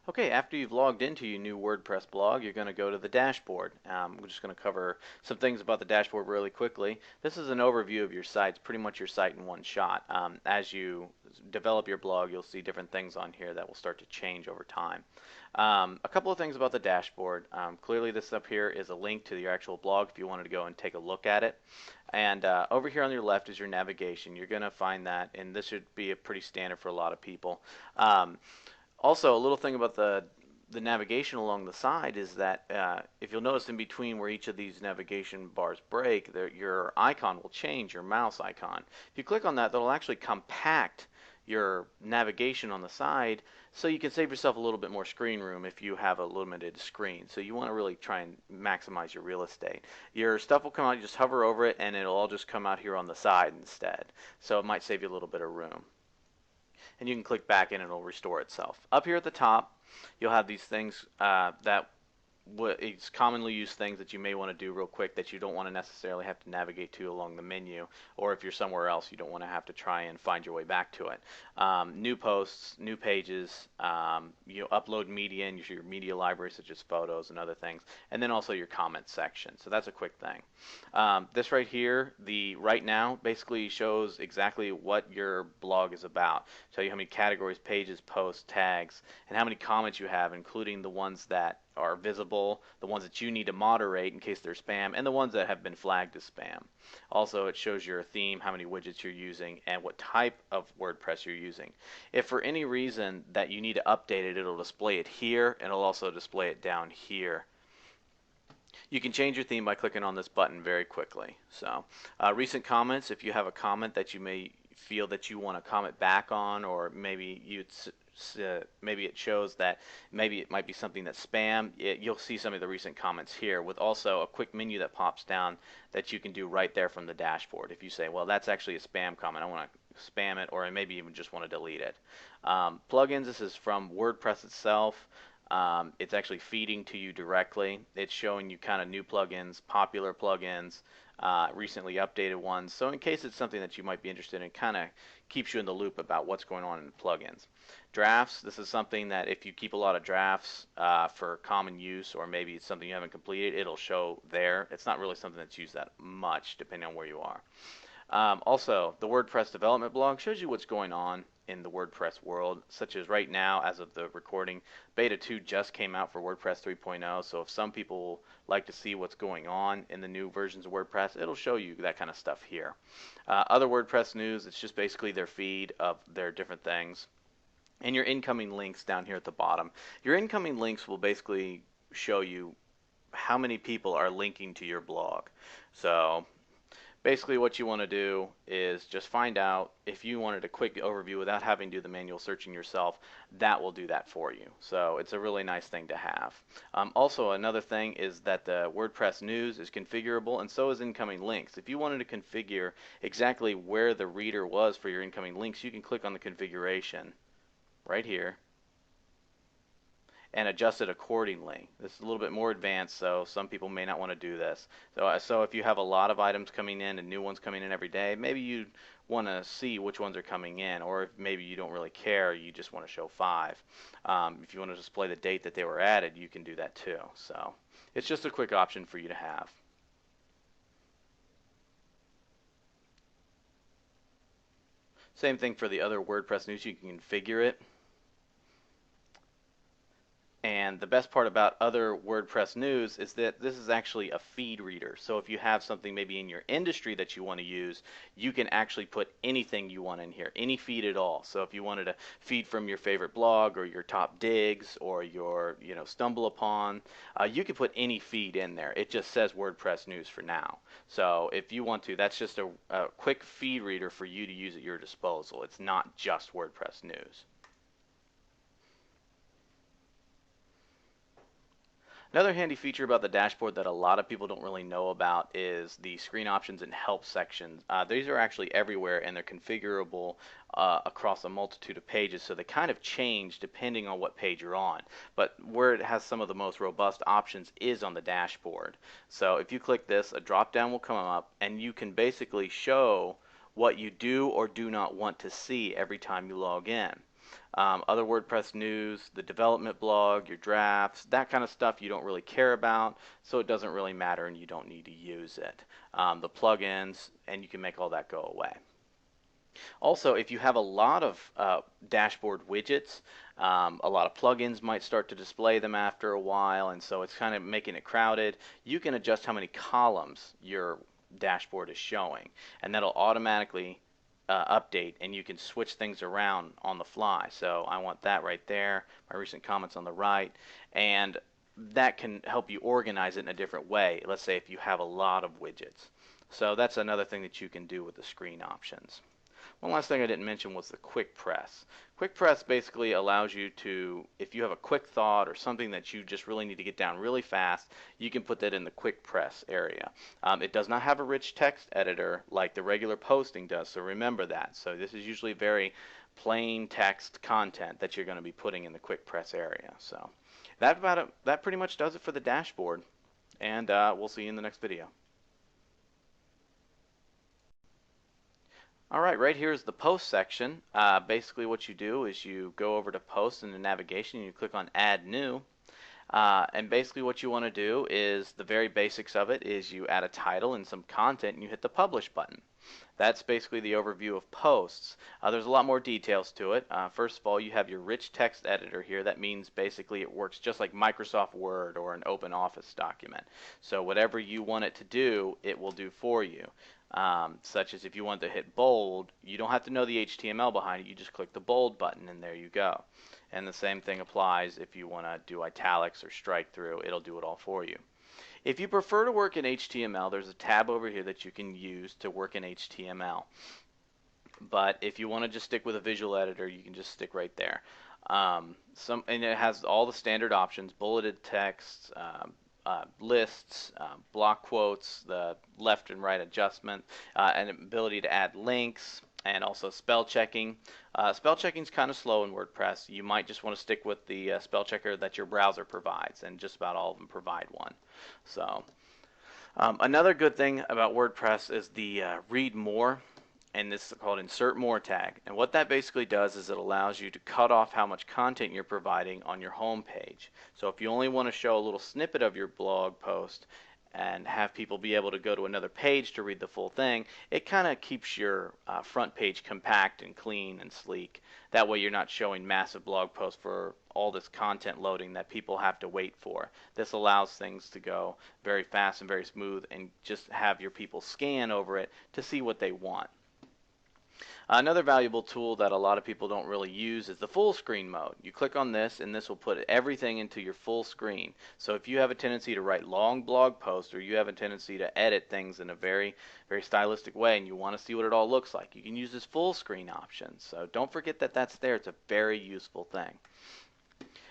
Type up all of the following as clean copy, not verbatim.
Okay, after you've logged into your new WordPress blog, you're going to go to the dashboard. We're just going to cover some things about the dashboard really quickly. This is an overview of your site. It's pretty much your site in one shot. As you develop your blog, you'll see different things on here that will start to change over time. A couple of things about the dashboard. Clearly this up here is a link to your actual blog if you wanted to go and take a look at it. And over here on your left is your navigation. You're going to find that, and this should be a pretty standard for a lot of people. Also, a little thing about the navigation along the side is that if you'll notice in between where each of these navigation bars break, your icon will change, your mouse icon. If you click on that, that'll actually compact your navigation on the side so you can save yourself a little bit more screen room if you have a limited screen. So you want to really try and maximize your real estate. Your stuff will come out, you just hover over it, and it'll all just come out here on the side instead. So it might save you a little bit of room. And you can click back and it'll restore itself. Up here at the top, you'll have these things that it's commonly used things that you may want to do real quick that you don't want to necessarily have to navigate to along the menu, or if you're somewhere else you don't want to have to try and find your way back to it. New posts, new pages, you upload media in your media library such as photos and other things, and then also your comment section. So that's a quick thing. This right here, the right now, basically shows exactly what your blog is about. Tell you how many categories, pages, posts, tags, and how many comments you have, including the ones that are visible, the ones that you need to moderate in case they're spam, and the ones that have been flagged as spam. Also, it shows your theme, how many widgets you're using, and what type of WordPress you're using. If for any reason that you need to update it, it'll display it here, and it'll also display it down here. You can change your theme by clicking on this button very quickly. So, recent comments, if you have a comment that you may feel that you want to comment back on, or maybe maybe it shows that maybe it might be something that's spam, you'll see some of the recent comments here with also a quick menu that pops down that you can do right there from the dashboard. If you say, well, that's actually a spam comment, I want to spam it, or maybe even just want to delete it. Plugins, this is from WordPress itself. It's actually feeding to you directly. It's showing you kind of new plugins, popular plugins, recently updated ones. So in case it's something that you might be interested in, kind of keeps you in the loop about what's going on in the plugins. Drafts, this is something that if you keep a lot of drafts for common use, or maybe it's something you haven't completed, it'll show there. It's not really something that's used that much depending on where you are. Also, the WordPress development blog shows you what's going on in the WordPress world, such as right now, as of the recording, Beta 2 just came out for WordPress 3.0, so if some people like to see what's going on in the new versions of WordPress, it'll show you that kind of stuff here. Other WordPress news, it's just basically their feed of their different things. And your incoming links down here at the bottom. Your incoming links will basically show you how many people are linking to your blog. So basically what you want to do is just find out if you wanted a quick overview without having to do the manual searching yourself. That will do that for you. So it's a really nice thing to have. Also, another thing is that the WordPress news is configurable, and so is incoming links. If you wanted to configure exactly where the reader was for your incoming links, you can click on the configuration right here and adjust it accordingly. This is a little bit more advanced, so some people may not want to do this. So if you have a lot of items coming in and new ones coming in every day, maybe you want to see which ones are coming in, or if maybe you don't really care, you just want to show 5. If you want to display the date that they were added, you can do that too. So it's just a quick option for you to have. Same thing for the other WordPress news, you can configure it. And the best part about other WordPress news is that this is actually a feed reader. So if you have something maybe in your industry that you want to use, you can actually put anything you want in here, any feed at all. So if you wanted to feed from your favorite blog or your top digs or your stumble upon, you can put any feed in there. It just says WordPress news for now. So if you want to, that's just a quick feed reader for you to use at your disposal. It's not just WordPress news. Another handy feature about the dashboard that a lot of people don't really know about is the screen options and help sections. These are actually everywhere, and they're configurable across a multitude of pages, so they kind of change depending on what page you're on. But where it has some of the most robust options is on the dashboard. So if you click this, a drop down will come up, and you can basically show what you do or do not want to see every time you log in. Other WordPress news, the development blog, your drafts, that kind of stuff you don't really care about, so it doesn't really matter and you don't need to use it. The plugins, and you can make all that go away. Also, if you have a lot of dashboard widgets, a lot of plugins might start to display them after a while, and so it's kind of making it crowded. You can adjust how many columns your dashboard is showing, and that'll automatically update, and you can switch things around on the fly. So I want that right there, my recent comments on the right, and that can help you organize it in a different way. Let's say if you have a lot of widgets. So that's another thing that you can do with the screen options. One last thing I didn't mention was the quick press. Quick press basically allows you to, if you have a quick thought or something that you just really need to get down really fast, you can put that in the quick press area. It does not have a rich text editor like the regular posting does, so remember that. So this is usually very plain text content that you're going to be putting in the quick press area. So that pretty much does it for the dashboard, and we'll see you in the next video. All right, right here is the post section. Basically what you do is you go over to post in the navigation and you click on add new. And basically what you want to do is the very basics of it is you add a title and some content and you hit the publish button. That's basically the overview of posts. There's a lot more details to it. First of all, you have your rich text editor here. That means basically it works just like Microsoft Word or an open office document. So whatever you want it to do, it will do for you. Such as if you want to hit bold, you don't have to know the HTML behind it. You just click the bold button and there you go. And the same thing applies if you want to do italics or strike through. It'll do it all for you. If you prefer to work in HTML, there's a tab over here that you can use to work in HTML. But if you want to just stick with a visual editor, you can just stick right there. And it has all the standard options: bulleted text, lists, block quotes, the left and right adjustment, and ability to add links, and also spell checking. Spell checking is kind of slow in WordPress. You might just want to stick with the spell checker that your browser provides, and just about all of them provide one. So another good thing about WordPress is the read more, and this is called insert more tag. And what that basically does is it allows you to cut off how much content you're providing on your home page. So if you only want to show a little snippet of your blog post and have people be able to go to another page to read the full thing, it kind of keeps your front page compact and clean and sleek. That way you're not showing massive blog posts for all this content loading that people have to wait for. This allows things to go very fast and very smooth, and just have your people scan over it to see what they want. Another valuable tool that a lot of people don't really use is the full screen mode. You click on this and this will put everything into your full screen. So if you have a tendency to write long blog posts, or you have a tendency to edit things in a very stylistic way and you want to see what it all looks like, you can use this full screen option. So don't forget that that's there. It's a very useful thing.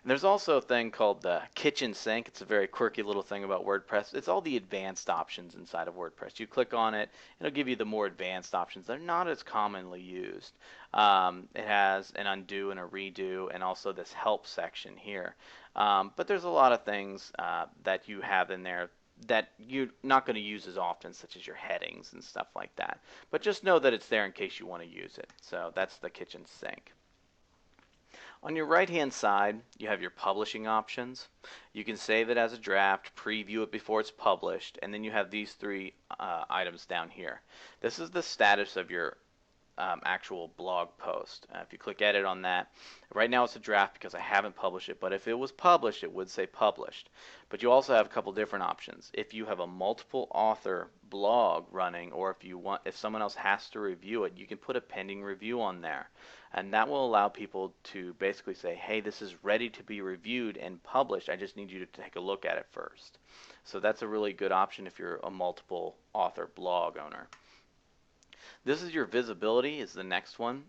And there's also a thing called the kitchen sink. It's a very quirky little thing about WordPress. It's all the advanced options inside of WordPress. You click on it, it'll give you the more advanced options. They're not as commonly used. It has an undo and a redo, and also this help section here. But there's a lot of things that you have in there that you're not going to use as often, such as your headings and stuff like that. But just know that it's there in case you want to use it. So that's the kitchen sink. On your right-hand side, you have your publishing options. You can save it as a draft, preview it before it's published, and then you have these three items down here. This is the status of your actual blog post. If you click edit on that, right now it's a draft because I haven't published it, but if it was published, it would say published. But you also have a couple different options. If you have a multiple author blog running, or if someone else has to review it, you can put a pending review on there. And that will allow people to basically say, hey, this is ready to be reviewed and published. I just need you to take a look at it first. So that's a really good option if you're a multiple author blog owner. This is your visibility, is the next one.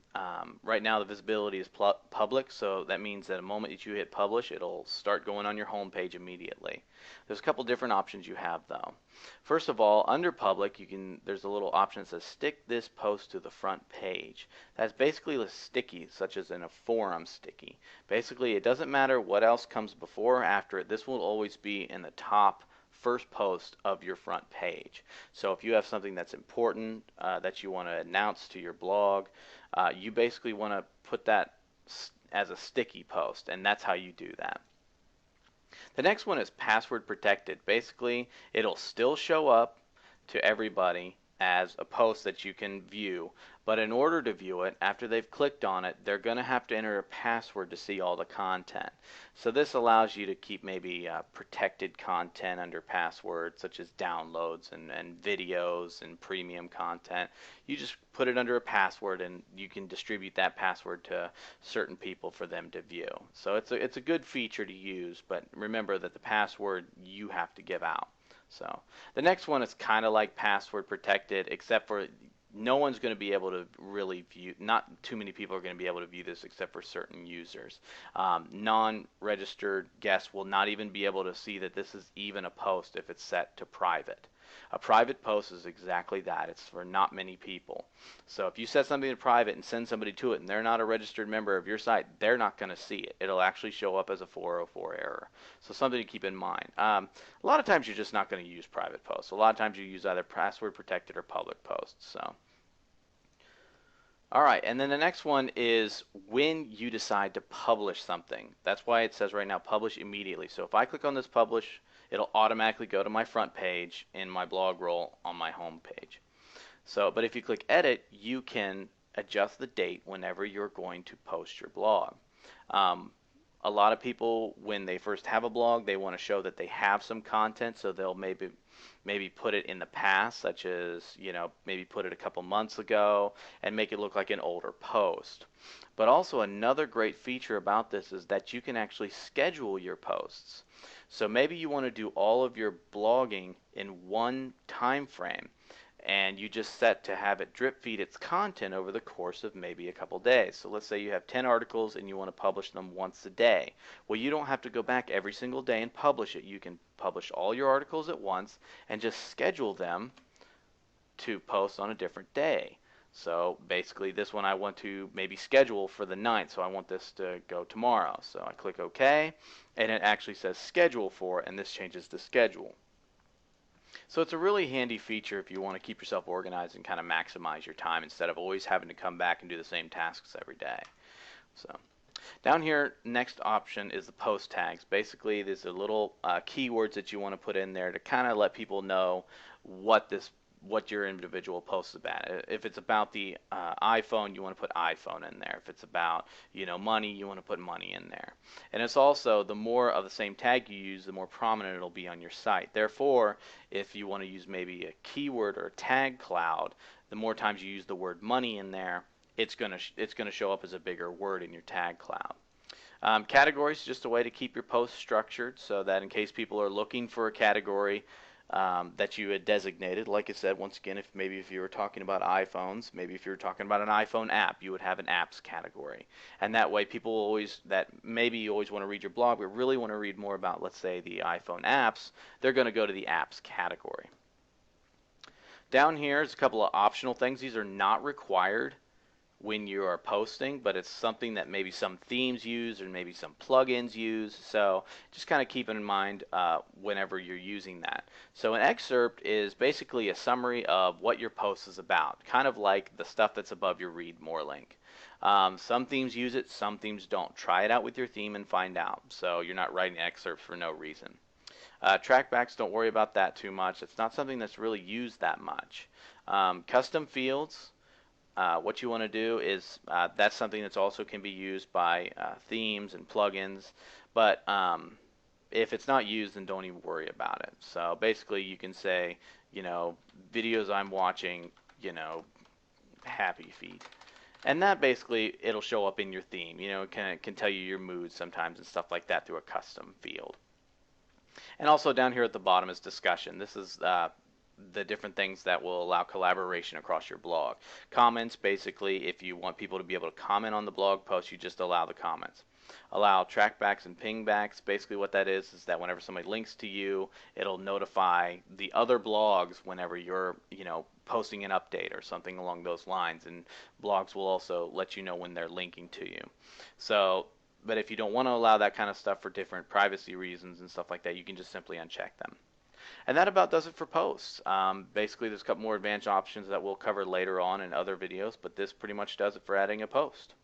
Right now the visibility is public, so that means that the moment that you hit publish, it'll start going on your home page immediately. There's a couple different options you have though. First of all, under public, there's a little option that says stick this post to the front page. That's basically a sticky, such as in a forum sticky. Basically, it doesn't matter what else comes before or after it. This will always be in the top first post of your front page. So if you have something that's important that you want to announce to your blog, you basically want to put that as a sticky post, and that's how you do that. The next one is password protected. Basically, it'll still show up to everybody as a post that you can view, but in order to view it, after they've clicked on it, they're going to have to enter a password to see all the content. So this allows you to keep maybe protected content under passwords, such as downloads and videos and premium content. You just put it under a password, and you can distribute that password to certain people for them to view. So it's a good feature to use, but remember that the password you have to give out. So the next one is kind of like password protected, except for no one's going to be able to really view, not too many people are going to be able to view this except for certain users. Non-registered guests will not even be able to see that this is even a post if it's set to private. A private post is exactly that. It's for not many people. So if you set something to private and send somebody to it and they're not a registered member of your site, they're not going to see it. It'll actually show up as a 404 error. So something to keep in mind. A lot of times you're just not going to use private posts. A lot of times you use either password protected or public posts. So. All right, and then the next one is when you decide to publish something. That's why it says right now publish immediately. So if I click on this publish, it'll automatically go to my front page in my blog roll on my home page. So, but if you click edit, you can adjust the date whenever you're going to post your blog. A lot of people, when they first have a blog, they want to show that they have some content, so they'll maybe put it in the past, such as, maybe put it a couple months ago and make it look like an older post. But also another great feature about this is that you can actually schedule your posts. So maybe you want to do all of your blogging in one time frame, and you just set to have it drip feed its content over the course of maybe a couple days. So let's say you have 10 articles and you want to publish them once a day. Well, you don't have to go back every single day and publish it. You can publish all your articles at once and just schedule them to post on a different day. So basically this one I want to maybe schedule for the 9th, so I want this to go tomorrow. So I click OK, and it actually says schedule for, and this changes the schedule. So it's a really handy feature if you want to keep yourself organized and kind of maximize your time instead of always having to come back and do the same tasks every day. So down here, next option is the post tags. Basically, these are little keywords that you want to put in there to kind of let people know what your individual post is about. If it's about the iPhone, you want to put iPhone in there. If it's about money, you want to put money in there. And it's also, the more of the same tag you use, the more prominent it'll be on your site. Therefore, if you want to use maybe a keyword or a tag cloud, the more times you use the word money in there, it's gonna show up as a bigger word in your tag cloud. Categories, just a way to keep your posts structured so that in case people are looking for a category that you had designated, like I said, once again, if you were talking about iPhones, maybe if you were talking about an iPhone app, you would have an apps category. And that way people always, that maybe you always want to read your blog, but really want to read more about, let's say, the iPhone apps, they're going to go to the apps category. Down here is a couple of optional things. These are not required when you are posting, but it's something that maybe some themes use or maybe some plugins use. So just kind of keep in mind whenever you're using that. So an excerpt is basically a summary of what your post is about, kind of like the stuff that's above your read more link. Some themes use it, some themes don't. Try it out with your theme and find out, so you're not writing excerpts for no reason. Trackbacks, don't worry about that too much. It's not something that's really used that much. Custom fields, what you want to do is that's something that's also can be used by themes and plugins, but if it's not used, then don't even worry about it. So basically you can say, videos I'm watching, happy feed. And that basically, it'll show up in your theme. It can tell you your mood sometimes and stuff like that through a custom field. And also down here at the bottom is discussion. This is the different things that will allow collaboration across your blog. Comments, basically, if you want people to be able to comment on the blog post, you just allow the comments. Allow trackbacks and pingbacks. Basically what that is that whenever somebody links to you, it'll notify the other blogs whenever you're, posting an update or something along those lines, and blogs will also let you know when they're linking to you. So, but if you don't want to allow that kind of stuff for different privacy reasons and stuff like that, you can just simply uncheck them. And that about does it for posts. Basically, there's a couple more advanced options that we'll cover later on in other videos, but this pretty much does it for adding a post.